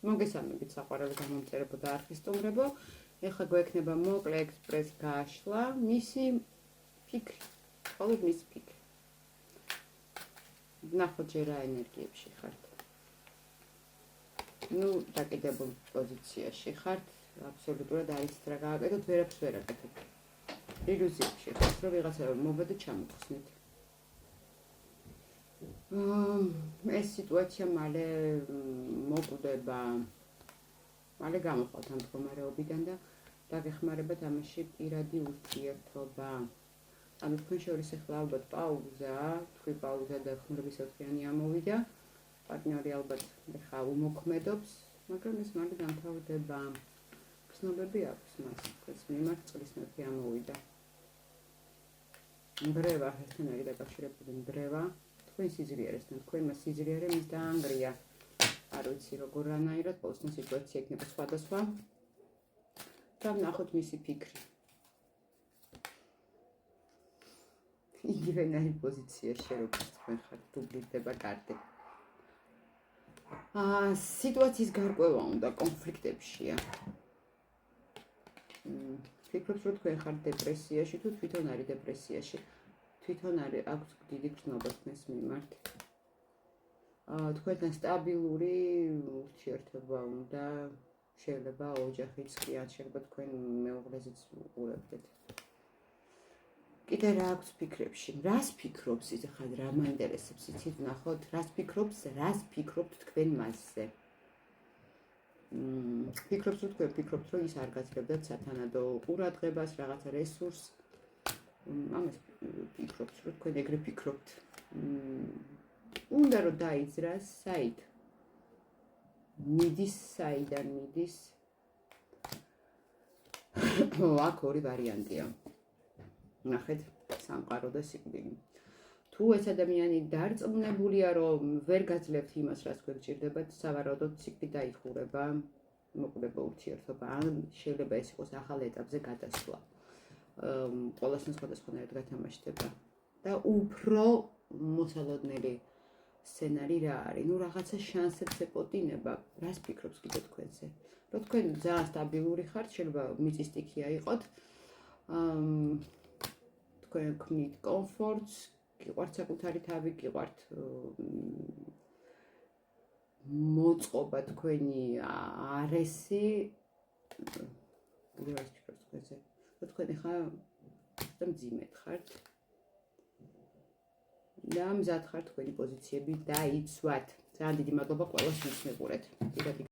მოგესალმებით საყვარელი გამომწერებო და არქისტუმრებო. ეხლა გვექნება მოკლე ექსპრეს გაშლა, მისი ფიქრი, მხოლოდ მისი ფიქრი. ნახოთ ჯერ რა ენერგიებში ხართ. ნუ დაკიდებულ პოზიციაში ხართ, აბსოლუტურად არ იცით რა გააკეთოთ, ვერაფერს ვერ აკეთებთ. ილუზიებში ხართ, რომ ვიღაცა მოვედა ჩამოხსნით. ეს სიტუაცია მალე მოკვდება, მალე გამოხვალთ ამ მდგომარეობიდან და დაგეხმარებათ ამაში პირადი ურთიერთობა. ანუ თქვენ შორის ახლა ალბათ პაუზაა, თქვი პაუზა და ხმრების ოთხიანი ამოვიდა. პარტნიორი ალბათ ახლა უმოქმედობს, მაგრამ ეს მალე დამთავრდება. ცნობები აქვს მას, ეს მიმართ წყლის მეფე ამოვიდა. მბრევა, ესთან არის დაკავშირებული მბრევა. თქვენ სიძლიერესთან, თქვენმა სიძლიერე მის დაანგრია. არ ვიცი როგორ რანაირად, ყოველთვის სიტუაცია იქნება სხვადასხვა. და ვნახოთ მისი ფიქრი. იგივენაირ პოზიციაში როგორც თქვენ ხართ, დუბლირდება კარტი. სიტუაციის გარკვევა უნდა კონფლიქტებშია. ფიქრობთ, რომ თქვენ ხართ დეპრესიაში თუ თვითონ არის დეპრესიაში. თვითონ არის აქვს დიდი გრძნობა თქვენს მიმართ. თქვენთან სტაბილური ურთიერთობა უნდა, შეიძლება ოჯახიც კი, ან შეიძლება თქვენ მეუღლეზეც უყურებდეთ. კიდე რა აქვს ფიქრებში? რას ფიქრობს ის ახლა რა მაინტერესებს იცით ვნახოთ, რას ფიქრობთ თქვენ მასზე? ფიქრობს რომ თქვენ ფიქრობთ რომ ის არ გაძლევდათ სათანადო ყურადღებას, რაღაცა რესურსს. ამას ფიქრობს რომ თქვენ ეგრე ფიქრობთ. უნდა რომ დაიძრას საით? მიდის საიდან მიდის? აქ ორი ვარიანტია. ნახეთ, სამყარო და სიკვდილი. თუ ეს ადამიანი დარწმუნებულია, რომ ვერ გაძლევთ იმას, რაც გვერდჭირდებათ, სავარაუდოდ სიკვდილი დაიხურება, მოკვდება ურთიერთობა, ან შეიძლება ეს იყოს ახალ ეტაპზე გადასვლა. ყველასთან სხვადასხვანაირად გათამაშდება. და უფრო მოსალოდნელი სცენარი რა არის? ნუ რაღაცა შანსებს ეპოტინება, რას ფიქრობს კიდე თქვენზე? რომ თქვენ ძალიან სტაბილური ხართ, შეიძლება მიწის სტიქია იყოთ. თქვენ ქმნით კომფორტს, გიყვართ საკუთარი თავი, გიყვართ მოწყობა თქვენი არესი. რას ფიქრობთ თქვენზე? რომ თქვენ ახლა მძიმედ ხართ და მზად ხართ თქვენი პოზიციები დაიცვათ. ძალიან დიდი მადლობა ყველას, ვინც მეყურეთ.